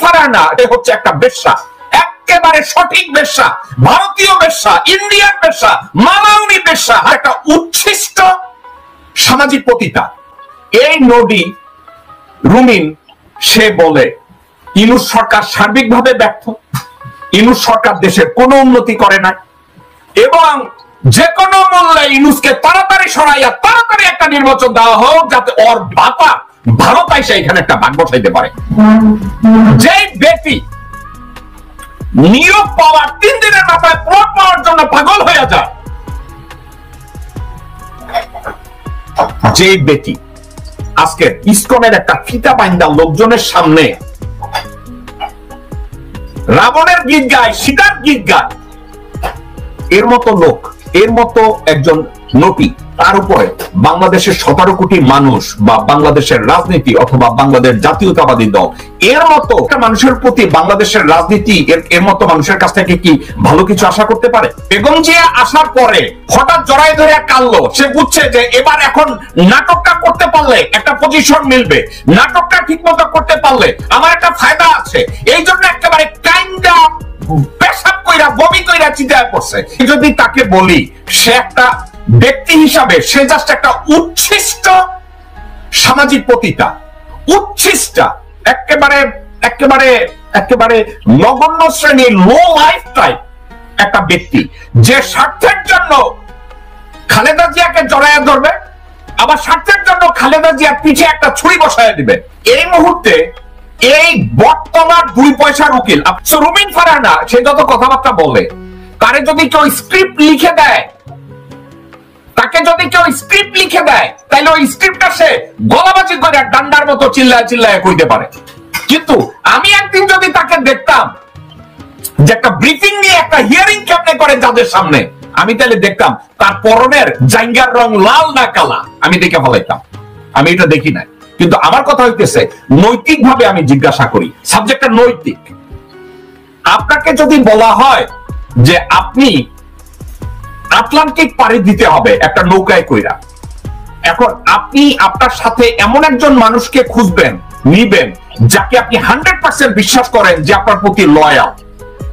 ফারহানা হচ্ছে একটা বেশ্যা, একেবারে সঠিক বেশ্যা, ভারতীয় বেশ্যা, ইন্ডিয়ান বেশ্যা, মালাউনি বেশ্যা, একটা উচ্ছিষ্ট সামাজিক পতিতা। এই নদী রুমিন সে বলে ইউনূস সরকার সার্বিকভাবে ব্যর্থ, ইউনূস সরকার দেশের কোনো উন্নতি করে না এবং যে কোনো মূল্যে ইউনূসকে তাড়াতাড়ি সরাইয়া তাড়াতাড়ি একটা নির্বাচন দেওয়া হোক যাতে ওর বাপা ভারত আইসা এখানে একটা ভাগ বসাইতে পারে। যেই ব্যক্তি নিয়োগ পাওয়ার 3 দিনের মাথায় প্লট পাওয়ার জন্য পাগল হয়ে যায়, যে ব্যক্তি আজকে ইসকনের একটা ফিতা বাইন্দা লোকজনের সামনে রাবণের গীত গায়, সীতার গীত গায়, এর মতো লোক, এর মতো একজন নটি, তার উপরে বাংলাদেশের 17 কোটি মানুষ বা বাংলাদেশের রাজনীতি অথবা বাংলাদেশ জাতীয়তাবাদী দল এর মতো একটা মানুষের প্রতি বাংলাদেশের রাজনীতি এর মতো মানুষের কাছ থেকে কি ভালো কিছু আশা করতে পারে? বেগম জিয়া আসার পরে হঠাৎ জড়াই ধরে কাঁদলো, সে বুঝছে যে এবার এখন নাটকটা করতে পারলে একটা পজিশন মিলবে, নাটকটা ঠিক মতো করতে পারলে আমার একটা ফায়দা আছে, এই জন্য একেবারে কাইন্ডা পেশাব কইরা বমি কইরা চিন্তায় পড়ছে। যদি তাকে বলি সে একটা ব্যক্তি হিসাবে সে জাস্ট একটা উচ্ছিষ্ট সামাজিক পতিতা, উচ্ছিষ্ট একেবারে একেবারে একেবারে নগণ্য শ্রেণীর লো লাইফ টাইপ একটা ব্যক্তি, যে স্বার্থের জন্য খালেদা জিয়াকে জড়াইয়া ধরবে, আবার স্বার্থের জন্য খালেদা জিয়ার পিছে একটা ছুরি বসাইয়া দিবে। এই মুহূর্তে এই বর্তমান 2 পয়সার উকিল রুমিন ফারহানা সে যত কথাবার্তা বলে, তারে যদি কেউ স্ক্রিপ্ট লিখে দেয়, তাকে যদি কেউ স্ক্রিপ্ট লিখে দেয়, তাহলে ওই স্ক্রিপ্টটা সে গলাবাজি করে ডান্ডার মতো চিল্লায় চিল্লায় কইতে পারে। কিন্তু আমি একদিন যদি তাকে দেখতাম যে একটা ব্রিফিং নিয়ে একটা হিয়ারিং কেমনে করে যাদের সামনে, আমি তাহলে দেখতাম তার পরনের জাইঙ্গার রং লাল না কালা, আমি দেখে ফেলাইতাম। আমি এটা দেখি না, কিন্তু আমার কথা হইতেছে নৈতিকভাবে আমি জিজ্ঞাসা করি, সাবজেক্টটা নৈতিক। আপনাকে যদি বলা হয় যে আপনি আটলান্টিক পাড়ি দিতে হবে একটা নৌকায় কইরা, এখন আপনি আপনার সাথে এমন একজন মানুষকে খুঁজবেন, নিবেন যাকে আপনি 100% বিশ্বাস করেন যে আপনার প্রতি লয়াল,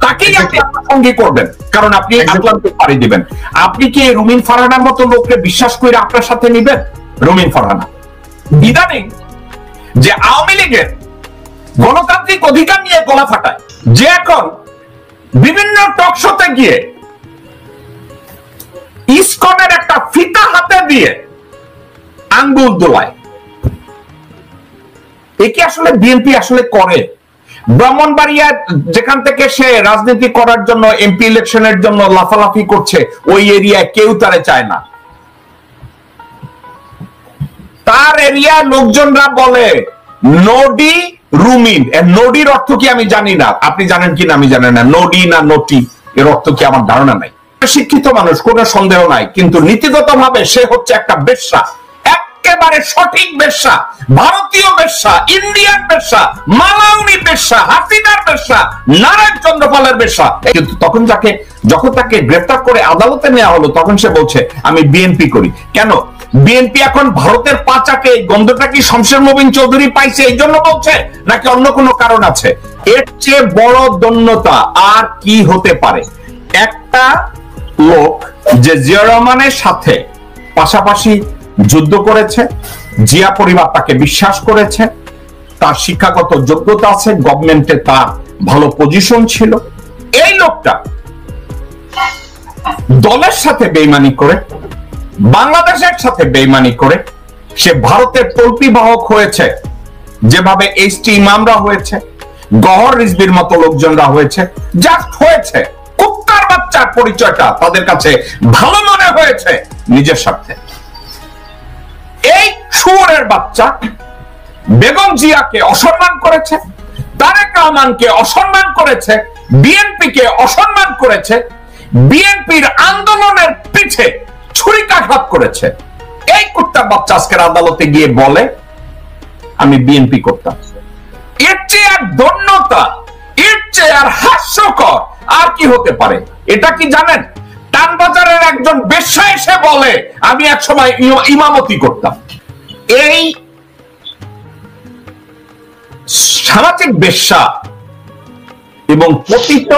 তাকেই আপনি আপনার সঙ্গী করবেন, কারণ আপনি আটলান্টিক পাড়ি দিবেন। আপনি কি রুমিন ফারহানার মতো লোককে বিশ্বাস করে আপনার সাথে নিবেন? রুমিন ফারহানা ইদানিং যে আওয়ামী লীগের গণতান্ত্রিক অধিকার নিয়ে গলা ফাটায়, যে এখন বিভিন্ন টক শোতে গিয়ে ইসকনের একটা ফিতা হাতে দিয়ে আঙ্গুল দোলায়, একে আসলে বিএনপি আসলে করে? ব্রাহ্মণবাড়িয়া যেখান থেকে সে রাজনীতি করার জন্য এমপি ইলেকশনের জন্য লাফালাফি করছে, ওই এরিয়ায় কেউ তারে চায় না। তার এরিয়া লোকজনরা বলে নডি রুমিন। নডির অর্থ কি আমি জানি না, আপনি জানেন কিনা আমি জানি না, নডি না নটি এর অর্থ কি আমার ধারণা নাই। শিক্ষিত মানুষ, কোনো সন্দেহ নাই, কিন্তু নীতিগত ভাবে সে হচ্ছে একটা বেশ্যা, একেবারে সঠিক বেশ্যা, ভারতীয় বেশ্যা, ইন্ডিয়ান বেশ্যা, মালাউনি বেশ্যা, হাসিনার বেশ্যা, নারায়ণ চন্দ্রপালের বেশ্যা। কিন্তু তখন যখন তাকে গ্রেফতার করে আদালতে নেওয়া হলো, তখন সে বলছে আমি বিএনপি করি। কেন বিএনপি এখন ভারতের পাচাকে গন্ধটা কি শমশের মুবিন চৌধুরী পাইছে এই জন্য বলছে, নাকি অন্য কোনো কারণ আছে? এর চেয়ে বড় দন্যতা আর কি হতে পারে? একটা লোক যে জিয়া রহমানের সাথে পাশাপাশি যুদ্ধ করেছে, জিয়া পরিবার তাকে বিশ্বাস করেছে, তার শিক্ষাগত যোগ্যতা আছে, গভর্নমেন্টে তার ভালো পজিশন ছিল, এই লোকটা দলের সাথে বেইমানি করে, বাংলাদেশের সাথে বেইমানি করে সে ভারতের তল্পি বাহক হয়েছে, যেভাবে এইচটি ইমামরা হয়েছে, গহর রিজভির মতো লোকজনরা হয়েছে, জাস্ট হয়েছে। কুত্তার বাচ্চার পরিচয়টা তাদের কাছে ভালো মনে হয়েছে নিজের স্বার্থে। এই শুয়োরের বাচ্চা বেগম জিয়াকে অসম্মান করেছে, তারেক রহমানকে অসম্মান করেছে, বিএনপিকে অসম্মান করেছে, বিএনপির আন্দোলনের পিছে ছুরিকাঘাত করেছে। এই কুত্তার বাচ্চা আজকের আদালতে গিয়ে বলে আমি বিএনপি করতাম। এর চেয়ে আর ধন্যতা, এর চেয়ে আর হাস্যকর আর কি হতে পারে? এটা কি জানেন, টানবাজারের একজন বেশ্যা এসে বলে আমি একসময় ইমামতি করতাম। এই সামাজিক বেশ্যা এবং পতিত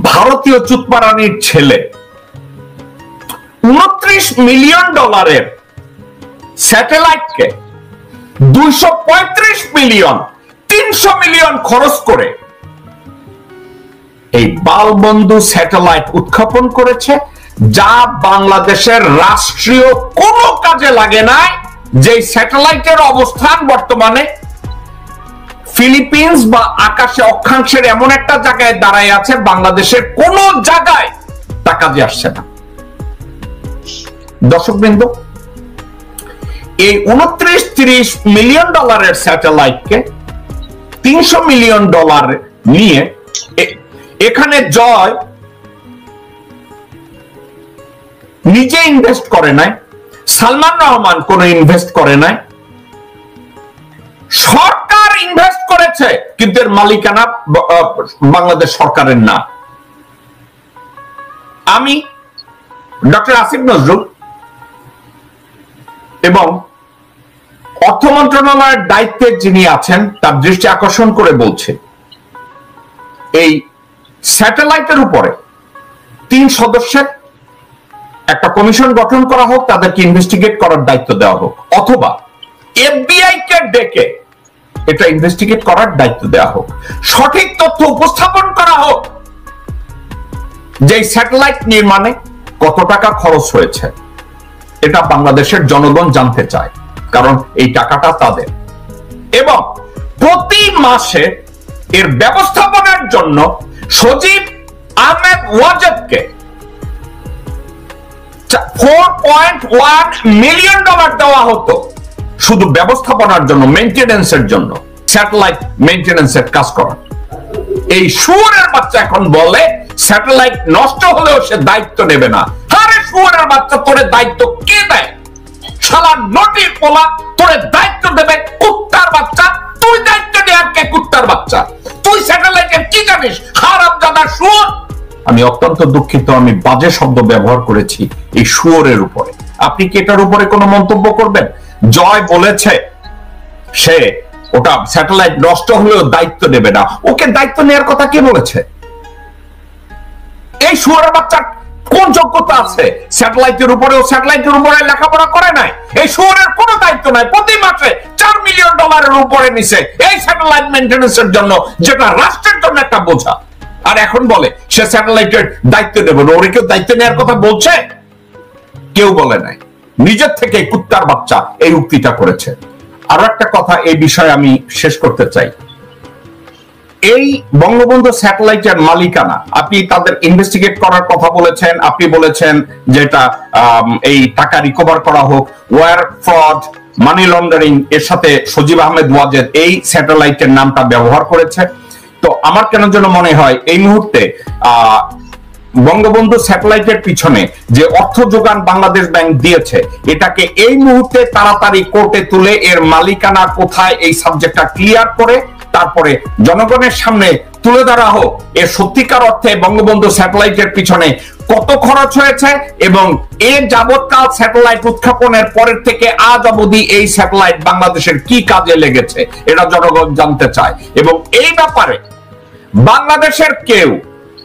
ভারতীয় চুতপারানির ছেলে $29 মিলিয়ন স্যাটেলাইটকে 235 মিলিয়ন 300 মিলিয়ন খরচ করে এই বালবন্ধু স্যাটেলাইট উৎক্ষেপণ করেছে, যা বাংলাদেশের রাষ্ট্রীয় কোনো কাজে লাগে নাই। যে স্যাটেলাইটের অবস্থান বর্তমানে ফিলিপিন্স বা আকাশে অক্ষাংশের এমন একটা জায়গায় দাঁড়ায় আছে, বাংলাদেশের কোন জায়গায় তা কাজে আসছে না। দর্শকবৃন্দ, এই $29-30 মিলিয়ন স্যাটেলাইটকে $300 মিলিয়ন নিয়ে এখানে জয় নিজে ইনভেস্ট করে নাই, সালমান রহমান কোন ইনভেস্ট করে নাই, সরকার ইনভেস্ট করেছে, কিন্তু এর মালিকানা বাংলাদেশ সরকারের না। আমি ডক্টর আসিফ নজরুল এবং অর্থ মন্ত্রণালয়ের দায়িত্বে যিনি আছেন তার দৃষ্টি আকর্ষণ করে বলছে, এই স্যাটেলাইটের উপরে 3 সদস্যের একটা কমিশন গঠন করা হোক, তাদেরকে ইনভেস্টিগেট করার দায়িত্ব দেওয়া হোক, অথবা এফবিআই কে ডেকে এটা ইনভেস্টিগেট করার দায়িত্ব দেওয়া হোক, সঠিক তথ্য উপস্থাপন করা হোক যে স্যাটেলাইট নির্মাণে কত টাকা খরচ হয়েছে। এটা বাংলাদেশের জনগণ জানতে চায়, কারণ এই টাকাটা তাদের। এবং প্রতি মাসে এর ব্যবস্থাপনার জন্য সজীব আহমেদ ওয়াজেদকে $4.1 মিলিয়ন দেওয়া হতো শুধু ব্যবস্থাপনার জন্য, মেইনটেনেন্সের জন্য, স্যাটেলাইট মেইনটেনেন্সের কাজ করার। এই শুয়োরের বাচ্চা এখন বলে স্যাটেলাইট নষ্ট হলেও সে দায়িত্ব নেবে না। আরে শুয়োরের বাচ্চা, তোরে দায়িত্ব কে দেয়? শালা নটির পোলা, তোরে দায়িত্ব দেবে কুত্তার বাচ্চা। তুই দায়িত্ব নেয়ার কে? কুত্তার বাচ্চা। তুই স্যাটেলাইটের কি জানিস? হারামজাদা শুয়োর। আমি অত্যন্ত দুঃখিত, আমি বাজে শব্দ ব্যবহার করেছি এই শুয়োরের উপরে। আপনি কি এটার উপরে কোনো মন্তব্য করবেন? জয় বলেছে সে ওটা স্যাটেলাইট নষ্ট হলেও দায়িত্ব নেবে না। ওকে দায়িত্ব নেওয়ার কথা কে বলেছে? এই শুয়োরের বাচ্চা কোন যোগ্যতা আছে? স্যাটেলাইটের উপরে লেখাপড়া করে নাই। এই শুয়োরের কোনো দায়িত্ব নাই। প্রতি মাসে $4 মিলিয়ন উপরে নিছে এই স্যাটেলাইট মেইনটেনেন্সের জন্য, যেটা রাষ্ট্রের জন্য একটা বোঝা। আর এখন বলে সে স্যাটেলাইটের দায়িত্ব নেবে না। ওরে কেউ দায়িত্ব নেওয়ার কথা বলছে? কেউ বলে নাই। নিজের থেকে কুত্তার বাচ্চা এই উক্তিটা করেছে। আরো একটা কথা এই বিষয়ে আমি শেষ করতে চাই। এই বঙ্গবন্ধু স্যাটেলাইটের মালিকানা, আপনি তাদের ইনভেস্টিগেট করার কথা বলেছেন, আপনি বলেছেন যেটা এই টাকা রিকভার করা হোক, ওয়ার ফ্রড, মানি লন্ডারিং এর সাথে সজীব আহমেদ ওয়াজেদ এই স্যাটেলাইটের নামটা ব্যবহার করেছে। তো আমার কেন যেন মনে হয় এই মুহূর্তে বঙ্গবন্ধু স্যাটেলাইটের পিছনে যে অর্থ যোগান বাংলাদেশ ব্যাংক দিয়েছে, এটাকে এই মুহূর্তে তাড়াতাড়ি কোর্টে তুলে এর মালিকানা কোথায় এই সাবজেক্টটা ক্লিয়ার করে তারপরে জনগণের সামনে তুলে ধরা হোক। এর সত্যিকার অর্থে বঙ্গবন্ধু স্যাটেলাইটের পিছনে কত খরচ হয়েছে এবং এর যাবৎকাল স্যাটেলাইট উৎক্ষেপণের পরের থেকে আজ অবধি এই স্যাটেলাইট বাংলাদেশের কি কাজে লেগেছে, এটা জনগণ জানতে চায়। এবং এই ব্যাপারে বাংলাদেশের কেউ,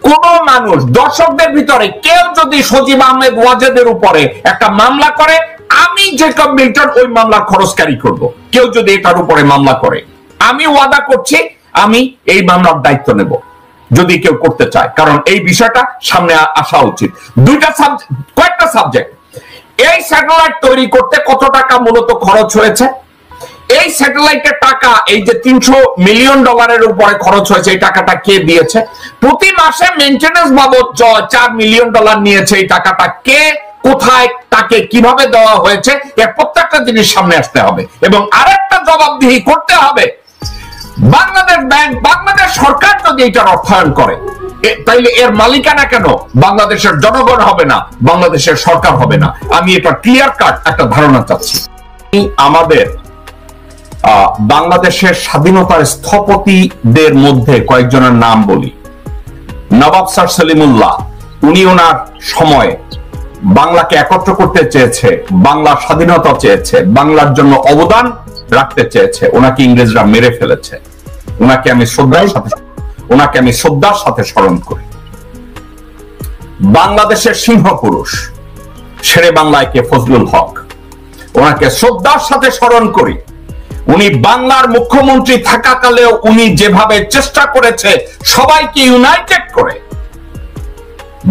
কোন মানুষ, দর্শকদের ভিতরে কেউ যদি সজীব আহমেদ ওয়াজেদের উপরে একটা মামলা করে, আমি জেকব মিল্টন ওই মামলার খরচ ক্যারি করব। কেউ যদি এটার উপরে মামলা করে, আমি ওয়াদা করছি আমি এই মামলার দায়িত্ব নেব যদি কেউ করতে চায়, কারণ এই বিষয়টা সামনে আসা উচিত। কয়েকটা সাবজেক্ট। এই স্যাটেলাইট তৈরি করতে কত টাকা মূলত খরচ হয়েছে, এই স্যাটেলাইটের টাকা, এই যে $300 মিলিয়ন উপরে খরচ হয়েছে, এই টাকাটা কে দিয়েছে? প্রতি মাসে মেইনটেনেন্স বাবদ $4 মিলিয়ন নিয়েছে, এই টাকাটা কে, কোথায়, তাকে কিভাবে দেওয়া হয়েছে, এর প্রত্যেকটা জিনিস সামনে আসতে হবে। এবং আরেকটা জবাবদিহি করতে হবে, বাংলাদেশ ব্যাংক, বাংলাদেশ সরকার যদি এটার অর্থায়ন করে, তাইলে এর মালিকানা কেন বাংলাদেশের জনগণ হবে না, বাংলাদেশের সরকার হবে না? আমি এটা ক্লিয়ার কাট একটা ধারণা চাচ্ছি। আমাদের বাংলাদেশের স্বাধীনতার স্থপতিদের মধ্যে কয়েকজনের নাম বলি। নবাব স্যার সলিমুল্লাহ, উনি ওনার সময়ে বাংলাকে একত্র করতে চেয়েছে, বাংলার স্বাধীনতা চেয়েছে, বাংলার জন্য অবদান রাখতে চেয়েছে, ওনাকে ইংরেজরা মেরে ফেলেছে। ওনাকে আমি শ্রদ্ধার সাথে, ওনাকে আমি শ্রদ্ধার সাথে স্মরণ করি। বাংলাদেশের সিংহ পুরুষ শেরে বাংলায় কে ফজলুল হক, ওনাকে শ্রদ্ধার সাথে স্মরণ করি। উনি বাংলার মুখ্যমন্ত্রী থাকাকালেও উনি যেভাবে চেষ্টা করেছে সবাইকে ইউনাইটেড করে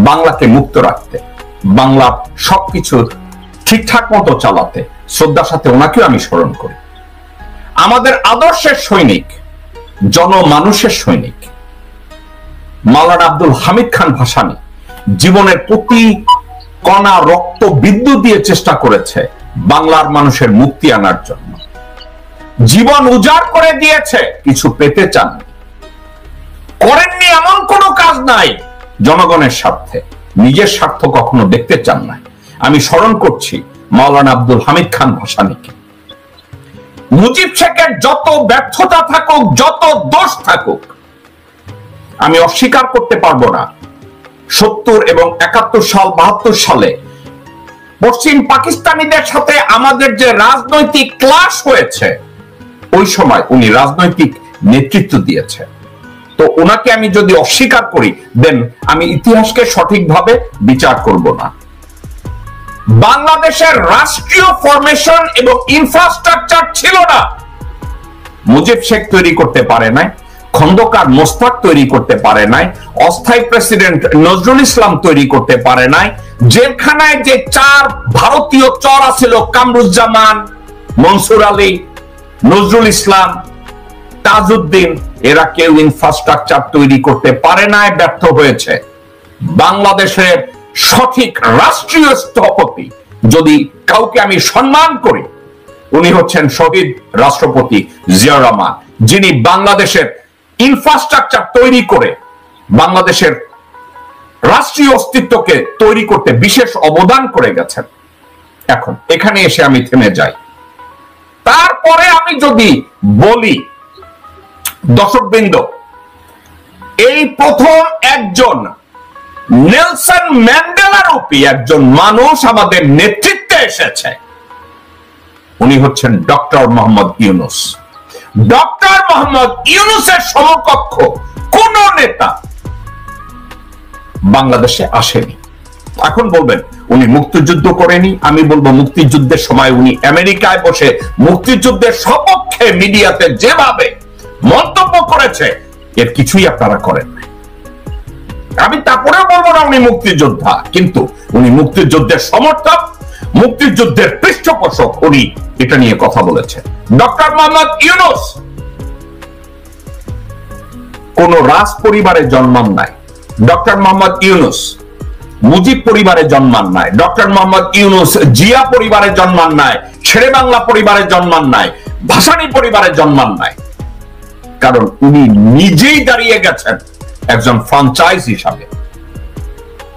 বাংলাকে মুক্ত রাখতে, বাংলার সবকিছু ঠিকঠাক মতো চালাতে, শ্রদ্ধার সাথে ওনাকেও আমি স্মরণ করি। আমাদের আদর্শের সৈনিক, জনমানুষের সৈনিক মাওলানা আব্দুল হামিদ খান ভাসানী জীবনের প্রতি কণা রক্ত বিদ্যুৎ দিয়ে চেষ্টা করেছে বাংলার মানুষের মুক্তি আনার জন্য। জীবন উজাড় করে দিয়েছে, কিছু পেতে চাননি, করেননি এমন কোনো কাজ নাই জনগণের স্বার্থে, নিজের স্বার্থ কখনো দেখতে চান না। আমি স্মরণ করছি মাওলানা আব্দুল হামিদ খান ভাসানীকে। মুজিব শেখের যত ব্যর্থতা থাকুক, যত দোষ থাকুক, আমি অস্বীকার করতে পারবো না 70 এবং 71 সাল 72 সালে পশ্চিম পাকিস্তানিদের সাথে আমাদের যে রাজনৈতিক ক্লাশ হয়েছে, ওই সময় উনি রাজনৈতিক নেতৃত্ব দিয়েছে। তো ওনাকে আমি যদি অস্বীকার করি, দেন আমি ইতিহাসকে সঠিকভাবে বিচার করব না। বাংলাদেশের রাষ্ট্রীয় ফরমেশন এবং ইনফ্রাস্ট্রাকচার ছিল না। মুজিব শেখ তৈরি করতে পারে নাই, খন্দকার মোস্তাক তৈরি করতে পারে নাই, অস্থায়ী প্রেসিডেন্ট নজরুল ইসলাম তৈরি করতে পারে নাই। জেলখানায় যে 4 ভারতীয় চর ছিল, কামরুজ্জামান, মনসুর আলী, নজরুল ইসলাম, তাজউদ্দিন, এরা কেউ ইনফ্রাস্ট্রাকচার তৈরি করতে পারে নাই, ব্যর্থ হয়েছে। বাংলাদেশের সঠিক রাষ্ট্রীয় স্থপতি যদি কাউকে আমি সম্মান করি, উনি হচ্ছেন শহীদ রাষ্ট্রপতি জিয়াউর রহমান, যিনি বাংলাদেশের ইনফ্রাস্ট্রাকচার তৈরি করে বাংলাদেশের রাষ্ট্রীয় অস্তিত্বকে তৈরি করতে বিশেষ অবদান করে গেছেন। এখন এখানে এসে আমি থেমে যাই। তারপরে আমি যদি বলি, দর্শকবৃন্দ, এই প্রথম একজন নেলসন ম্যান্ডেলা রূপী একজন মানুষ আমাদের নেতৃত্বে এসেছে, উনি হচ্ছেন ডক্টর মোহাম্মদ ইউনূস। ডক্টর মোহাম্মদ ইউনূসের সমকক্ষ কোন নেতা বাংলাদেশে আসেনি। এখন বলবেন উনি মুক্তিযুদ্ধ করেনি, আমি বলবো মুক্তিযুদ্ধের সময় উনি আমেরিকায় বসে মুক্তিযুদ্ধের সপক্ষে মিডিয়াতে যেভাবে মন্তব্য করেছে, এর কিছুই আপনারা করেন না। আমি তারপরেও বলবো না উনি মুক্তিযোদ্ধা, কিন্তু উনি মুক্তিযুদ্ধের সমর্থক, মুক্তিযুদ্ধের পৃষ্ঠপোষক, উনি এটা নিয়ে কথা বলেছেন। ডক্টর মোহাম্মদ ইউনূস কোন রাজ পরিবারে জন্মান নাই। ডক্টর মোহাম্মদ ইউনূস মুজিব পরিবারে জন্মান নাই। ডক্টর মোহাম্মদ ইউনূস জিয়া পরিবারে জন্মান নাই, শেরে বাংলা পরিবারে জন্মান নাই, ভাসানী পরিবারে জন্মান নাই। কারণ উনি নিজেই দাঁড়িয়ে গেছেন একজন ফ্র্যাঞ্চাইজ হিসাবে,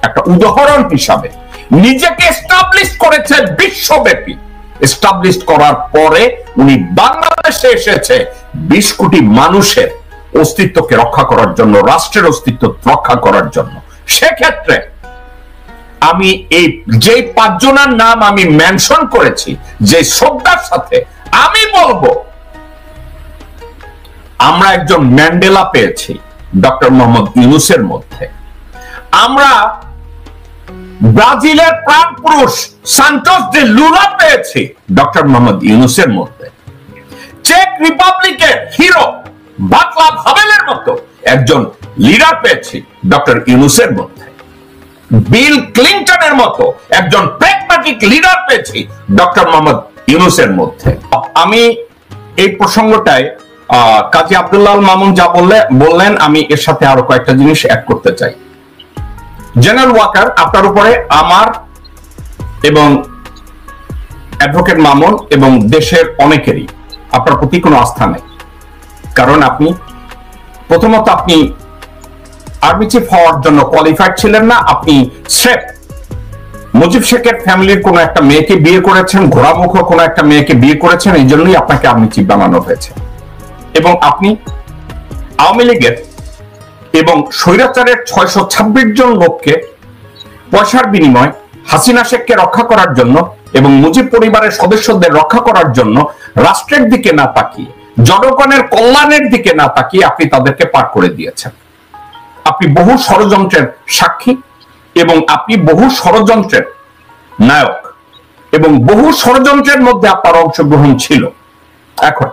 একটা উদাহরণ হিসাবে, নিজেকে এস্টাবলিশ করেছে বিশ্বব্যাপী। এস্টাবলিশ করার পরে উনি বাংলাদেশে এসেছে 20 কোটি মানুষের অস্তিত্বকে রক্ষা করার জন্য, রাষ্ট্রের অস্তিত্ব রক্ষা করার জন্য। সেক্ষেত্রে আমি এই যে 5 জনের নাম আমি মেনশন করেছি, যে শ্রদ্ধার সাথে আমি বলবো, আমরা একজন ম্যান্ডেলা পেয়েছি ডক্টর মোহাম্মদ ইউনূসের মধ্যে, আমরা ব্রাজিলের প্রাণ পুরুষ সান্টোস ডে লুলা পেয়েছি ডক্টর মোহাম্মদ ইউনূসের মধ্যে, চেক রিপাবলিকের হিরো ভাকলাভ হাভেলের মতো একজন লিডার পেয়েছি ডক্টর ইউনূসের মধ্যে, বিল ক্লিনটনের মতো একজন প্র্যাগম্যাটিক লিডার পেয়েছি ডক্টর মোহাম্মদ ইউনূসের মধ্যে। আমি এই প্রসঙ্গটায় কাজী আব্দুল্লাহ আল মামুন যা বললেন, আমি এর সাথে আরো কয়েকটা জিনিস অ্যাড করতে চাই। জেনারেল ওয়াকার, আপনার উপরে আমার এবং অ্যাডভোকেট মামুন এবং দেশের অনেকেরই আপনার প্রতি কোনো আস্থা নেই। কারণ আপনি প্রথমত আপনি আর্মি চিফ হওয়ার জন্য কোয়ালিফাইড ছিলেন না। আপনি স্রেফ মুজিব শেখের ফ্যামিলির কোন একটা মেয়েকে বিয়ে করেছেন, ঘোড়ামুখ কোন একটা মেয়েকে বিয়ে করেছেন, এই জন্যই আপনাকে আর্মি চিফ বানানো হয়েছে। এবং আপনি আওয়ামী লীগের এবং স্বৈরাচারের 626 জন লোককে পয়সার বিনিময় হাসিনা শেখকে রক্ষা করার জন্য এবং মুজিব পরিবারের সদস্যদের রক্ষা করার জন্য রাষ্ট্রের দিকে না তাকিয়ে, জনগণের কল্যাণের দিকে না তাকিয়ে আপনি তাদেরকে পার করে দিয়েছেন। আপনি বহু ষড়যন্ত্রের সাক্ষী এবং আপনি বহু ষড়যন্ত্রের নায়ক এবং বহু ষড়যন্ত্রের মধ্যে আপনার অংশগ্রহণ ছিল। এখন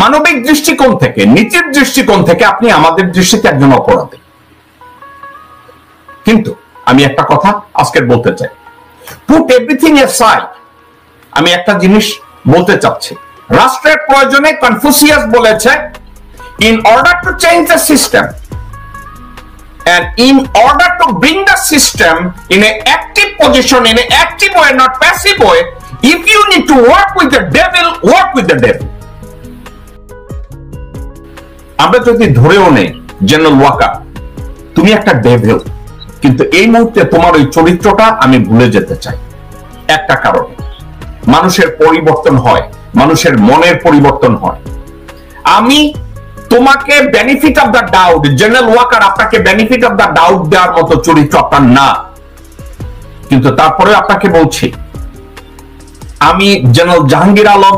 মানবিক দৃষ্টিকোণ থেকে, নীতির দৃষ্টিকোণ থেকে আপনি আমাদের দৃষ্টিতে একজন অপরাধী। কিন্তু আমি একটা কথা আজকে বলতে চাই, পুট এভরিথিং অ্যাসাইড, আমি একটা জিনিস বলতে চাচ্ছি। রাষ্ট্রের প্রয়োজনে কনফুসিয়াস বলেছে, in order to change the system and in order to bring the system in an active position, in an active way, not passive way, if you need to work with the devil, work with the devil. আমরা যদি ধরেও নেই general Waker তুমি একটা devil, কিন্তু এই মুহূর্তে তোমার ওই চরিত্রটা আমি ভুলে যেতে চাই একটা কারণে। মানুষের পরিবর্তন হয়, মানুষের মনের পরিবর্তন হয়। আমি তোমাকে benefit of the doubt, general Walker আপনাকে বেনিফিট অফ দ্য ডাউট দেওয়ার মতো চরিত্র আপনার না, কিন্তু তারপরে আপনাকে বলছি, আমি জেনারেল জাহাঙ্গীর আলম,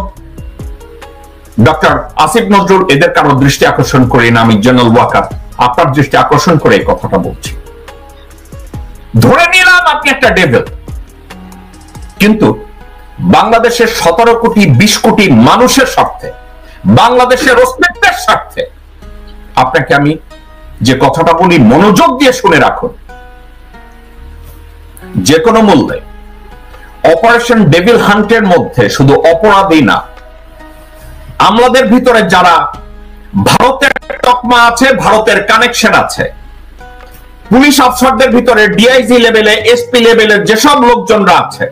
ডক্টর আসিফ নজরুল এদের কারো দৃষ্টি আকর্ষণ করি না, আমি জেনারেল ওয়াকার আপনার দৃষ্টি আকর্ষণ করে এই কথাটা বলছি। ধরে নিলাম আপনি একটা ডেভিল, কিন্তু বাংলাদেশের 17 কোটি 20 কোটি মানুষের স্বার্থে, বাংলাদেশের অস্তিত্বের স্বার্থে আপনাকে আমি যে কথাটা বলি মনোযোগ দিয়ে শুনে রাখুন। যে কোনো মূল্যে অপারেশন ডেভিল হান্টের মধ্যে শুধু অপরাধী না, আমাদের ভিতরে যারা ভারতের তকমা আছে, ভারতের কানেকশন আছে, পুলিশ অফিসারদের ভিতরে ডিআইজি লেভেলে, এসপি লেভেলের যেসব লোকজনরা আছে,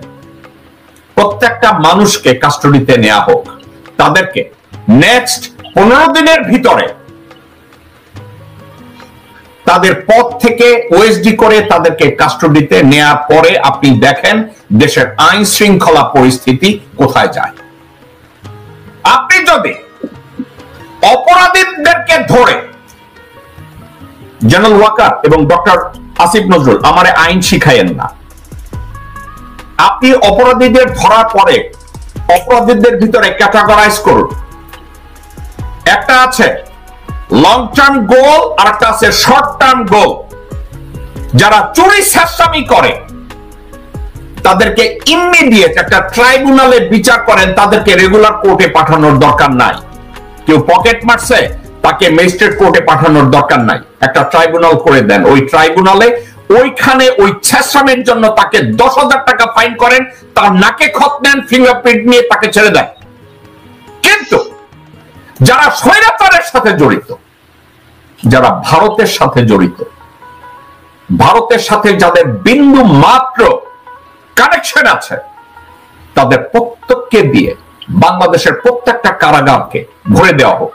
প্রত্যেকটা মানুষকে কাস্টডিতে নেওয়া হোক। তাদেরকে নেক্সট 15 দিনের ভিতরে তাদের পদ থেকে ওএসডি করে তাদেরকে কাস্টডিতে নেওয়ার পরে আপনি দেখেন দেশের আইন শৃঙ্খলা পরিস্থিতি কোথায় যায়। আপনি যদি অপরাধীদেরকে ধরে, জেনারেল ওয়াকার এবং ডক্টর আসিফ নজরুল আমারে আইন শিখাইয়েন না, আপনি অপরাধীদের ধরার পরে অপরাধীদের ভিতরে ক্যাটাগরাইজ করুন। একটা আছে লং টার্ম গোল আর একটা আছে শর্ট টার্ম গোল। যারা চুরি ছেঁচড়ামি করে তাদেরকে ইমিডিয়েট একটা ট্রাইব্যুনালে বিচার করেন, তাদেরকে রেগুলার কোর্টে পাঠানোর দরকার নাই। কেউ পকেট মারছে তাকে ম্যাজিস্ট্রেট কোর্টে পাঠানোর দরকার নাই, একটা ট্রাইব্যুনাল করে দেন। ওই ট্রাইব্যুনালে ওইখানে ওই ছেঁচড়ামির জন্য তাকে 10,000 টাকা ফাইন করেন, তার নাকে খত নেন, ফিঙ্গারপ্রিন্ট নিয়ে তাকে ছেড়ে দেন। কিন্তু যারা স্বৈরাচারের সাথে জড়িত, যারা ভারতের সাথে জড়িত, ভারতের সাথে যাদের বিন্দু মাত্র কানেকশন আছে, তাদের প্রত্যেককে দিয়ে বাংলাদেশের প্রত্যেকটা কারাগারকে ভরে দেওয়া হোক।